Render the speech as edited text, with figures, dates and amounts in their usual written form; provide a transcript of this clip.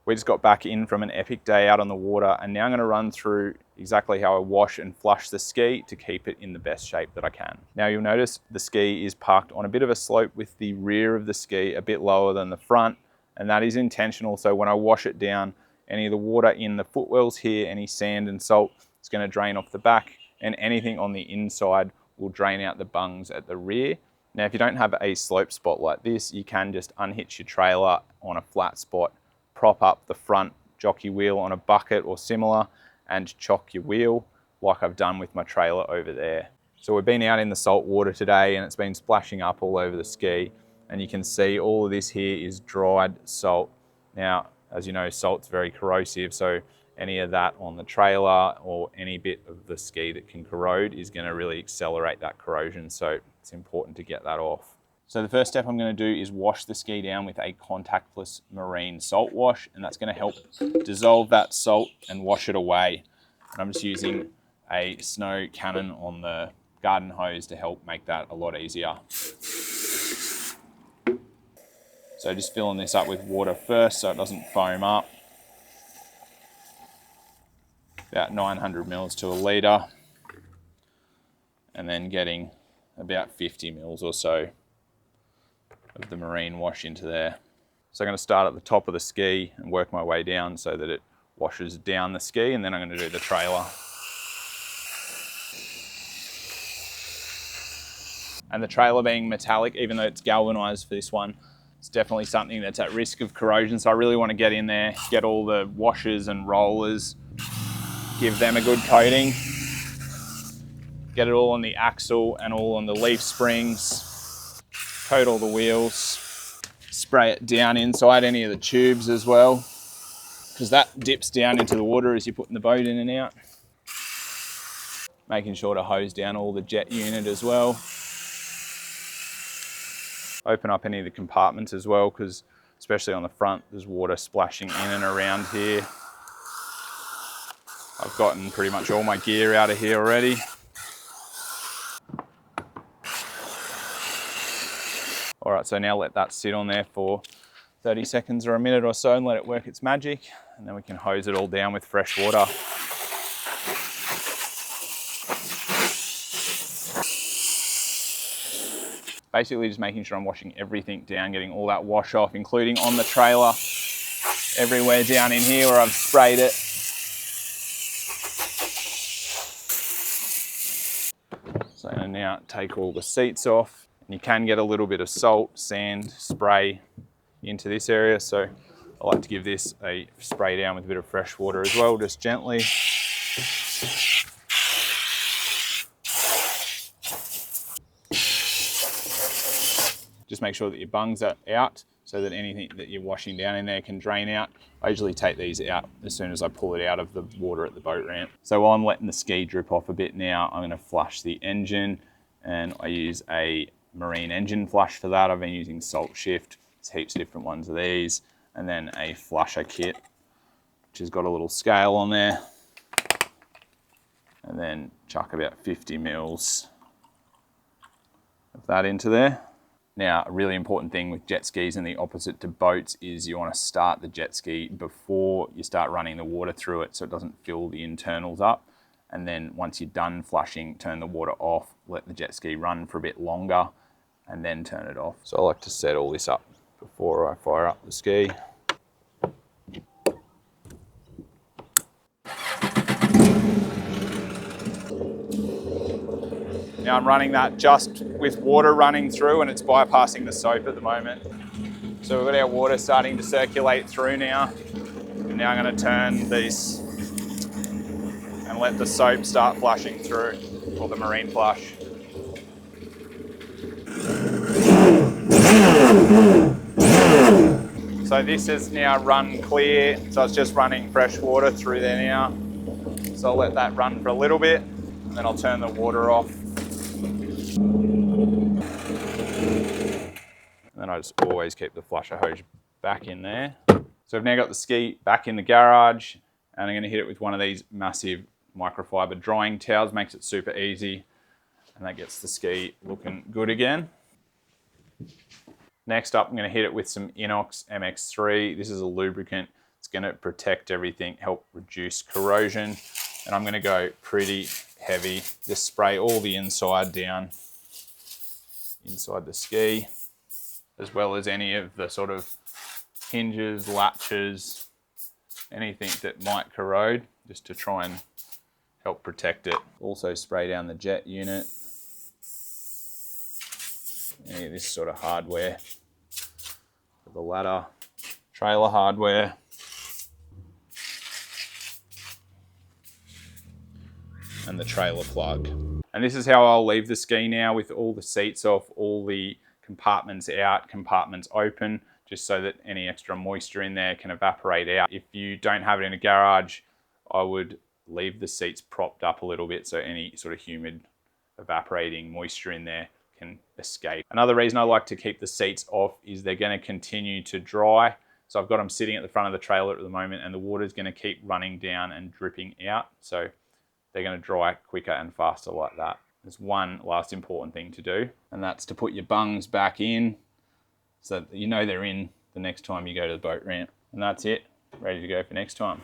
We just got back in from an epic day out on the water, and now I'm going to run through exactly how I wash and flush the ski to keep it in the best shape that I can. Now you'll notice the ski is parked on a bit of a slope with the rear of the ski a bit lower than the front, and that is intentional. So when I wash it down, any of the water in the footwells here, any sand and salt, is going to drain off the back, and anything on the inside will drain out the bungs at the rear. Now if you don't have a slope spot like this, you can just unhitch your trailer on a flat spot, prop up the front jockey wheel on a bucket or similar, and chock your wheel like I've done with my trailer over there. So we've been out in the salt water today and it's been splashing up all over the ski, and you can see all of this here is dried salt. Now, as you know, salt's very corrosive, so any of that on the trailer or any bit of the ski that can corrode is going to really accelerate that corrosion, so it's important to get that off. So the first step I'm going to do is wash the ski down with a contactless marine salt wash, and that's going to help dissolve that salt and wash it away. And I'm just using a snow cannon on the garden hose to help make that a lot easier. So just filling this up with water first so it doesn't foam up. About 900 mils to a litre. And then getting about 50 mils or so of the marine wash into there. So I'm going to start at the top of the ski and work my way down so that it washes down the ski, and then I'm going to do the trailer. And the trailer being metallic, even though it's galvanized for this one, it's definitely something that's at risk of corrosion. So I really want to get in there, get all the washers and rollers, give them a good coating, get it all on the axle and all on the leaf springs, coat all the wheels, spray it down inside any of the tubes as well, because that dips down into the water as you're putting the boat in and out. Making sure to hose down all the jet unit as well. Open up any of the compartments as well, because especially on the front, there's water splashing in and around here. I've gotten pretty much all my gear out of here already. All right, so now let that sit on there for 30 seconds or a minute or so and let it work its magic, and then we can hose it all down with fresh water. Basically just making sure I'm washing everything down, getting all that wash off, including on the trailer, everywhere down in here where I've sprayed it. So I'm going to now take all the seats off. You can get a little bit of salt, sand, spray into this area, so I like to give this a spray down with a bit of fresh water as well, just gently. Just make sure that your bungs are out so that anything that you're washing down in there can drain out. I usually take these out as soon as I pull it out of the water at the boat ramp. So while I'm letting the ski drip off a bit now, I'm going to flush the engine, and I use a marine engine flush for that. I've been using Salt Shift. There's heaps of different ones of these, and then a flusher kit which has got a little scale on there, and then chuck about 50 mils of that into there. Now, a really important thing with jet skis and the opposite to boats is you want to start the jet ski before you start running the water through it so it doesn't fill the internals up. And then once you're done flushing, turn the water off, let the jet ski run for a bit longer, and then turn it off. So I like to set all this up before I fire up the ski. Now I'm running that just with water running through, and it's bypassing the soap at the moment. So we've got our water starting to circulate through now. And now I'm going to turn this and let the soap start flushing through, or the marine flush. So this is now run clear, so it's just running fresh water through there now. So I'll let that run for a little bit, and then I'll turn the water off. And then I just always keep the flusher hose back in there. So I've now got the ski back in the garage, and I'm going to hit it with one of these massive microfiber drying towels. Makes it super easy, and that gets the ski looking good again. Next up, I'm going to hit it with some Inox MX3. This is a lubricant. It's going to protect everything, help reduce corrosion. And I'm going to go pretty heavy. Just spray all the inside down, inside the ski, as well as any of the sort of hinges, latches, anything that might corrode, just to try and help protect it. Also spray down the jet unit, any of this sort of hardware, the ladder, trailer hardware. And the trailer plug. And this is how I'll leave the ski now, with all the seats off, all the compartments out, compartments open, just so that any extra moisture in there can evaporate out. If you don't have it in a garage, I would leave the seats propped up a little bit so any sort of humid evaporating moisture in there can escape. Another reason I like to keep the seats off is they're going to continue to dry. So I've got them sitting at the front of the trailer at the moment, and the water's going to keep running down and dripping out. So they're going to dry quicker and faster like that. There's one last important thing to do, and that's to put your bungs back in so that you know they're in the next time you go to the boat ramp. And that's it, ready to go for next time.